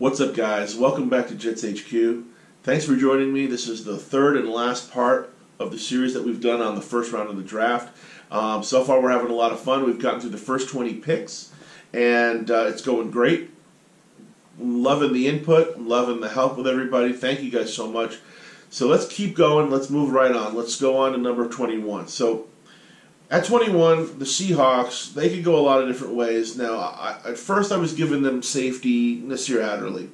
What's up, guys? Welcome back to JetsHQ. Thanks for joining me. This is the third and last part of the series that we've done on the first round of the draft. So far, we're having a lot of fun. We've gotten through the first 20 picks, and it's going great. I'm loving the input. I'm loving the help with everybody. Thank you guys so much. So let's keep going. Let's move right on. Let's go on to number 21. So at 21, the Seahawks, they could go a lot of different ways. Now, at first I was giving them safety, Nasir Adderley.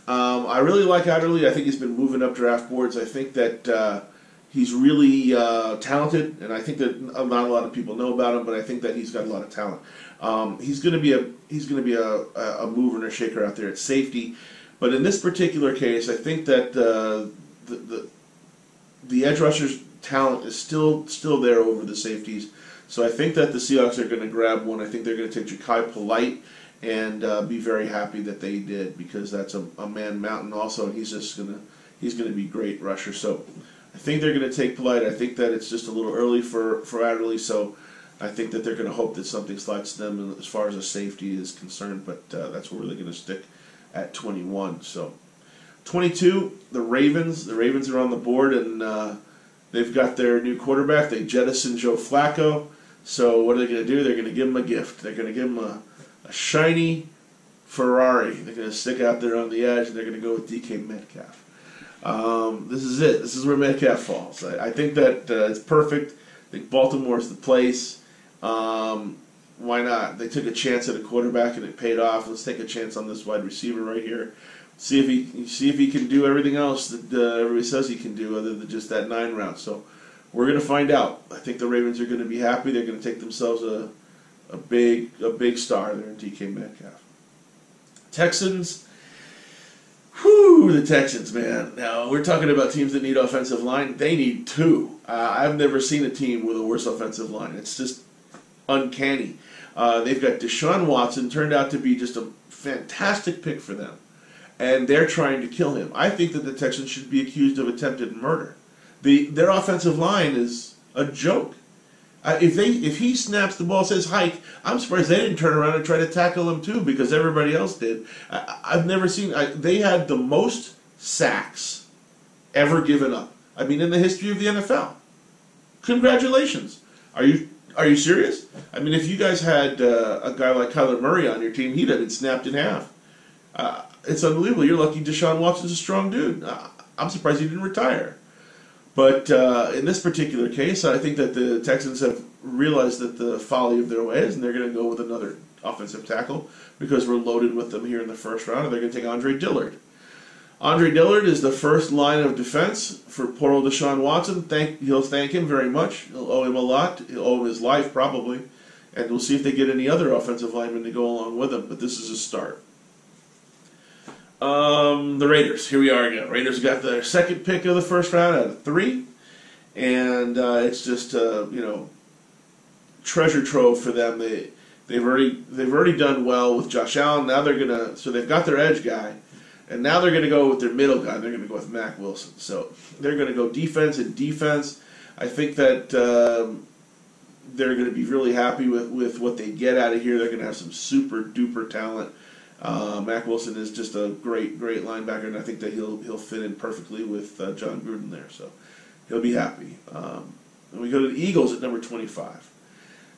I really like Adderley. I think he's been moving up draft boards. I think that he's really talented, and I think that not a lot of people know about him, but I think that he's got a lot of talent. He's going to be a mover and a shaker out there at safety. But in this particular case, I think that the edge rusher's talent is still there over the safeties. So I think that the Seahawks are going to grab one. I think they're going to take Ja'Kai Polite and be very happy that they did, because that's a man mountain also, and he's going to be a great rusher. So I think they're going to take Polite. I think that it's just a little early for Adderley, so I think that they're going to hope that something slides to them as far as a safety is concerned, but that's where they're going to stick at 21. So 22, the Ravens. The Ravens are on the board, and they've got their new quarterback. They jettisoned Joe Flacco. So what are they going to do? They're going to give him a gift. They're going to give him a shiny Ferrari. They're going to stick out there on the edge, and they're going to go with DK Metcalf. This is it. This is where Metcalf falls. I think that it's perfect. I think Baltimore's the place. Why not? They took a chance at a quarterback, and it paid off. Let's take a chance on this wide receiver right here. See if he can do everything else that everybody says he can do, other than just that 9 round. So we're going to find out. I think the Ravens are going to be happy. They're going to take themselves a big star there in DK Metcalf. Texans. Whew, the Texans, man. Now, we're talking about teams that need offensive line. They need 2. I've never seen a team with a worse offensive line. It's just uncanny. They've got Deshaun Watson, turned out to be just a fantastic pick for them, and they're trying to kill him. I think that the Texans should be accused of attempted murder. Their offensive line is a joke. If he snaps the ball, says hike, I'm surprised they didn't turn around and try to tackle him too, because everybody else did. I've never seen. They had the most sacks ever given up. I mean, in the history of the NFL. Congratulations. Are you serious? I mean, if you guys had a guy like Kyler Murray on your team, he'd have been snapped in half. It's unbelievable. You're lucky Deshaun Watson's a strong dude. I'm surprised he didn't retire. But in this particular case, I think that the Texans have realized that the folly of their ways, and they're going to go with another offensive tackle, because we're loaded with them here in the first round, and they're going to take Andre Dillard. Andre Dillard is the first line of defense for poor old Deshaun Watson. He'll thank him very much. He'll owe him a lot. He'll owe him his life, probably. And we'll see if they get any other offensive linemen to go along with him. But this is a start. The Raiders. Here we are again. Raiders got their second pick of the first round out of 3. And it's just, treasure trove for them. They've already done well with Josh Allen. Now they're going to, so they've got their edge guy. And now they're going to go with their middle guy. They're going to go with Mack Wilson. So they're going to go defense and defense. I think that they're going to be really happy with what they get out of here. They're going to have some super duper talent. Mack Wilson is just a great linebacker, and I think that he'll fit in perfectly with John Gruden there. So he'll be happy. And we go to the Eagles at number 25.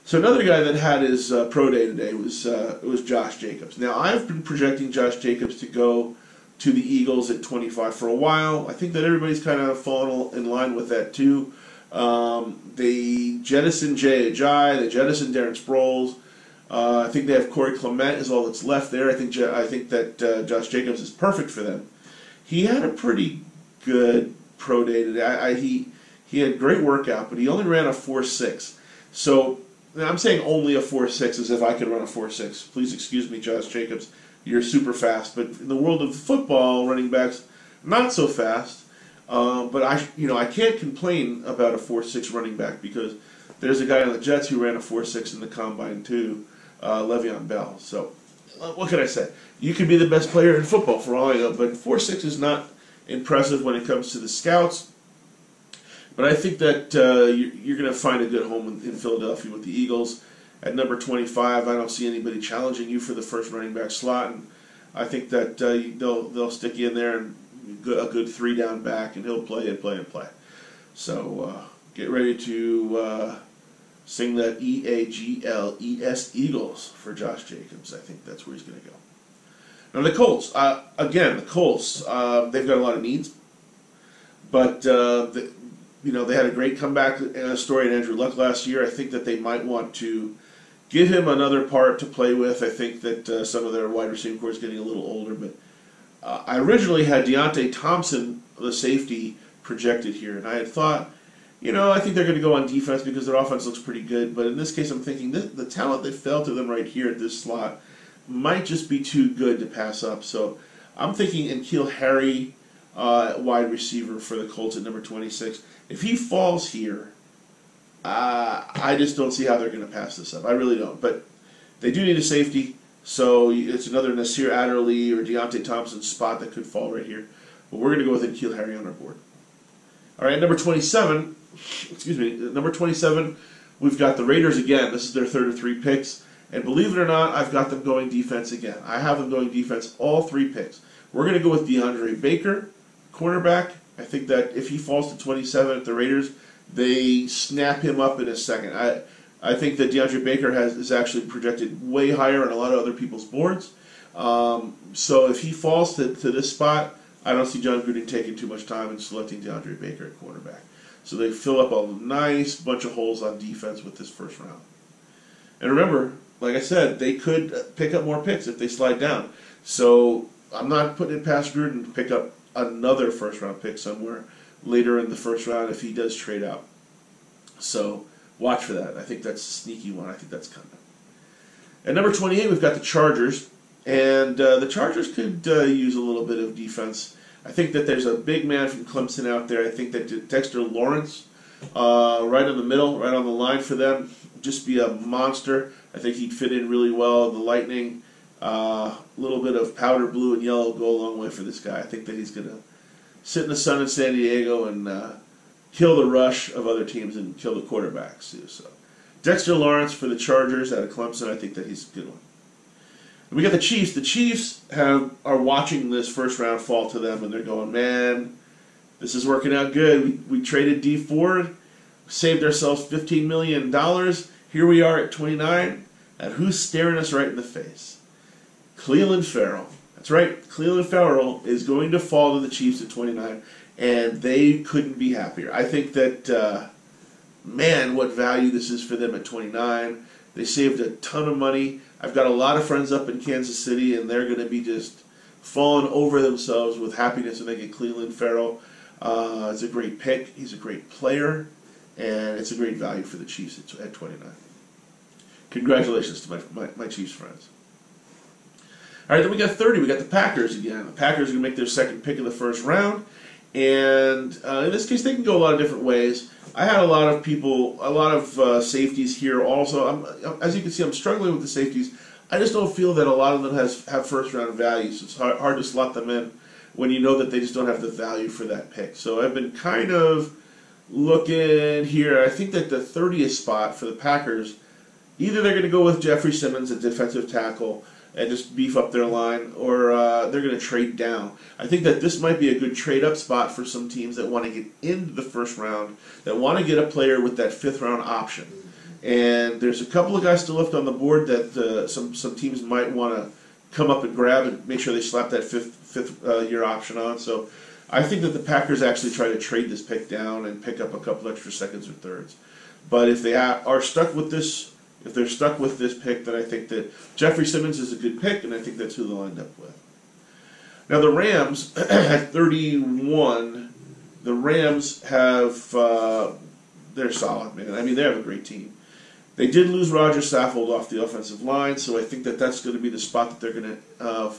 So another guy that had his pro day today was Josh Jacobs. Now, I've been projecting Josh Jacobs to go to the Eagles at 25 for a while. I think that everybody's kind of fallen in line with that too. They jettisoned Jay Ajayi, they jettisoned Darren Sproles. I think they have Corey Clement is all that's left there. I think that Josh Jacobs is perfect for them. He had a pretty good pro day today. He had a great workout, but he only ran a 4.6. So I'm saying only a 4.6 as if I could run a 4.6. Please excuse me, Josh Jacobs. You're super fast, but in the world of football, running backs not so fast. But I can't complain about a 4.6 running back, because there's a guy on the Jets who ran a 4.6 in the combine too, Le'Veon Bell. So what can I say? You could be the best player in football for all I know, but 4.6 is not impressive when it comes to the scouts. But I think that you're going to find a good home in Philadelphia with the Eagles. At number 25, I don't see anybody challenging you for the first running back slot. And I think that they'll stick you in there and a good 3 down back, and he'll play and play and play. So get ready to sing that EAGLES Eagles for Josh Jacobs. I think that's where he's going to go. Now the Colts, the Colts, they've got a lot of needs, but they had a great comeback story in Andrew Luck last year. I think that they might want to give him another part to play with. I think that some of their wide receiving core is getting a little older, but I originally had Deontay Thompson, the safety, projected here, and I had thought, I think they're going to go on defense because their offense looks pretty good, but in this case I'm thinking the talent that fell to them right here at this slot might just be too good to pass up. So I'm thinking N'Keal Harry, wide receiver for the Colts at number 26. If he falls here, I just don't see how they're going to pass this up. I really don't. But they do need a safety, so it's another Nasir Adderley or Deontay Thompson spot that could fall right here. But we're going to go with N'Keal Harry on our board. All right, number 27, we've got the Raiders again. This is their third of 3 picks. And believe it or not, I've got them going defense again. I have them going defense all 3 picks. We're going to go with DeAndre Baker, cornerback. I think that if he falls to 27 at the Raiders, they snap him up in a second. I think that DeAndre Baker is actually projected way higher on a lot of other people's boards. So if he falls to this spot, I don't see John Gruden taking too much time in selecting DeAndre Baker at cornerback. So they fill up a nice bunch of holes on defense with this first round. And remember, like I said, they could pick up more picks if they slide down. So I'm not putting it past Gruden to pick up another first-round pick somewhere later in the first round if he does trade out. So watch for that. I think that's a sneaky one. I think that's coming. At number 28, we've got the Chargers. And the Chargers could use a little bit of defense. I think that there's a big man from Clemson out there. I think that Dexter Lawrence, right in the middle, right on the line for them, just be a monster. I think he'd fit in really well. The Lightning, a little bit of powder blue and yellow go a long way for this guy. I think that he's going to sit in the sun in San Diego and kill the rush of other teams and kill the quarterbacks too. So Dexter Lawrence for the Chargers out of Clemson. I think that he's a good one. And we got the Chiefs. The Chiefs are watching this first round fall to them, and they're going, man, this is working out good. We traded D Ford, saved ourselves $15 million. Here we are at 29, and who's staring us right in the face? Clelin Ferrell. That's right. Clelin Ferrell is going to fall to the Chiefs at 29, and they couldn't be happier. I think that, man, what value this is for them at 29. They saved a ton of money. I've got a lot of friends up in Kansas City, and they're going to be just falling over themselves with happiness when they get Clelin Ferrell. It's a great pick. He's a great player, and it's a great value for the Chiefs at 29. Congratulations to my Chiefs friends. All right, then we got 30. We got the Packers again. The Packers are going to make their second pick of the first round, and in this case, they can go a lot of different ways. I had a lot of safeties here also. As you can see, I'm struggling with the safeties. I just don't feel that a lot of them have first-round value, so it's hard to slot them in when you know that they just don't have the value for that pick. So I've been kind of looking here. I think that the 30th spot for the Packers, either they're going to go with Jeffrey Simmons, a defensive tackle, and just beef up their line, or they're going to trade down. I think that this might be a good trade-up spot for some teams that want to get into the first round, that want to get a player with that fifth-round option. And there's a couple of guys still left on the board that some teams might want to come up and grab and make sure they slap that fifth-year option on. So I think that the Packers actually try to trade this pick down and pick up a couple extra seconds or thirds. But if they are stuck with this, if they're stuck with this pick, then I think that Jeffrey Simmons is a good pick, and I think that's who they'll end up with. Now the Rams at 31, the Rams have they're solid, man. I mean, they have a great team. They did lose Roger Saffold off the offensive line, so I think that that's going to be the spot that they're going to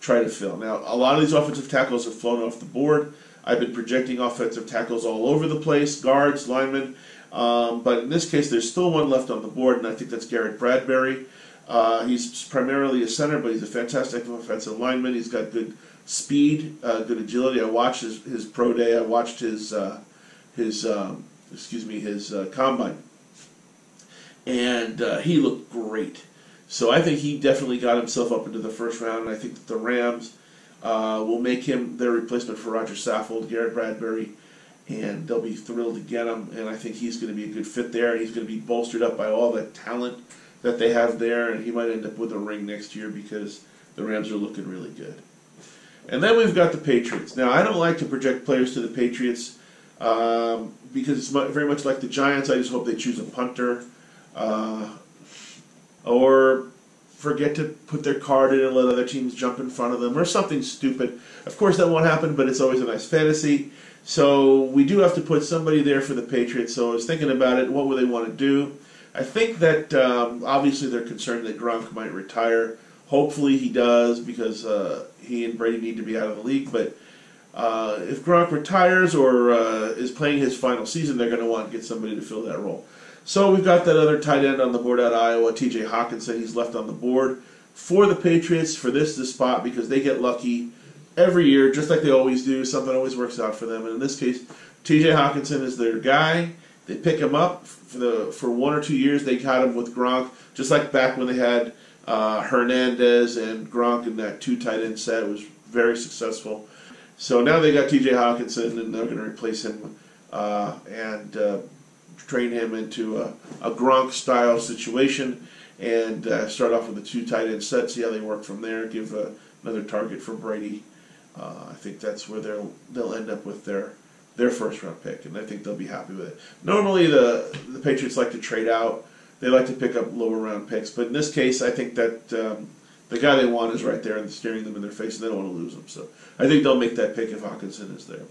try to fill. Now, a lot of these offensive tackles have flown off the board. I've been projecting offensive tackles all over the place, guards, linemen, but in this case, there's still one left on the board, and I think that's Garrett Bradbury. He's primarily a center, but he's a fantastic offensive lineman. He's got good speed, good agility. I watched his pro day. I watched his combine. And he looked great. So I think he definitely got himself up into the first round, and I think that the Rams will make him their replacement for Roger Saffold, Garrett Bradbury, and they'll be thrilled to get him, and I think he's going to be a good fit there, and he's going to be bolstered up by all that talent that they have there, and he might end up with a ring next year because the Rams are looking really good. And then we've got the Patriots. Now, I don't like to project players to the Patriots because it's very much like the Giants. I just hope they choose a punter or forget to put their card in and let other teams jump in front of them or something stupid. Of course, that won't happen, but it's always a nice fantasy. So we do have to put somebody there for the Patriots. So I was thinking about it. What would they want to do? I think that obviously they're concerned that Gronk might retire. Hopefully he does because he and Brady need to be out of the league. But if Gronk retires or is playing his final season, they're going to want to get somebody to fill that role. So we've got that other tight end on the board out of Iowa, T.J. Hawkinson. He's left on the board for the Patriots for this spot because they get lucky every year, just like they always do. Something always works out for them. And in this case, T.J. Hawkinson is their guy. They pick him up for 1 or 2 years. They got him with Gronk, just like back when they had Hernandez and Gronk in that 2 tight end set. It was very successful. So now they got T.J. Hawkinson, and they're going to replace him and train him into a Gronk-style situation and start off with a 2 tight end set, see how they work from there, give another target for Brady. I think that's where they'll end up with their first-round pick, and I think they'll be happy with it. Normally, the Patriots like to trade out. They like to pick up lower-round picks, but in this case, I think that the guy they want is right there and staring them in their face, and they don't want to lose him. So I think they'll make that pick if Hawkinson is there.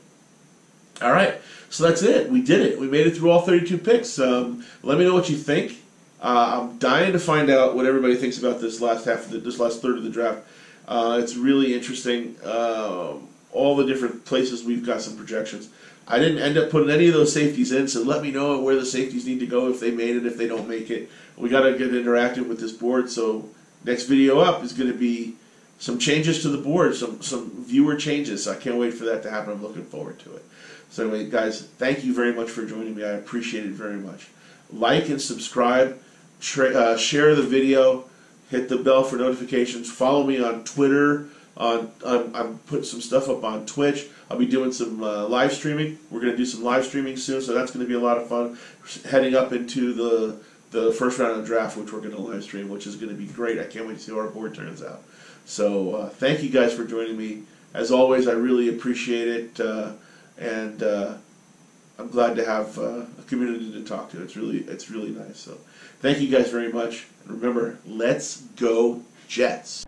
All right, so that's it. We did it. We made it through all 32 picks. Let me know what you think. I'm dying to find out what everybody thinks about this last third of the draft. It's really interesting. All the different places we've got some projections. I didn't end up putting any of those safeties in, so let me know where the safeties need to go if they made it, if they don't make it. We got to get interactive with this board, so next video up is going to be some changes to the board, some viewer changes. I can't wait for that to happen. I'm looking forward to it. So anyway, guys, thank you very much for joining me. I appreciate it very much. Like and subscribe, share the video, hit the bell for notifications, follow me on Twitter. I'm putting some stuff up on Twitch. I'll be doing some live streaming. We're going to do some live streaming soon, so that's going to be a lot of fun. Heading up into the first round of the draft, which we're going to live stream, which is going to be great. I can't wait to see how our board turns out. So thank you guys for joining me. As always, I really appreciate it, and I'm glad to have a community to talk to. It's really nice. So thank you guys very much. And remember, let's go Jets.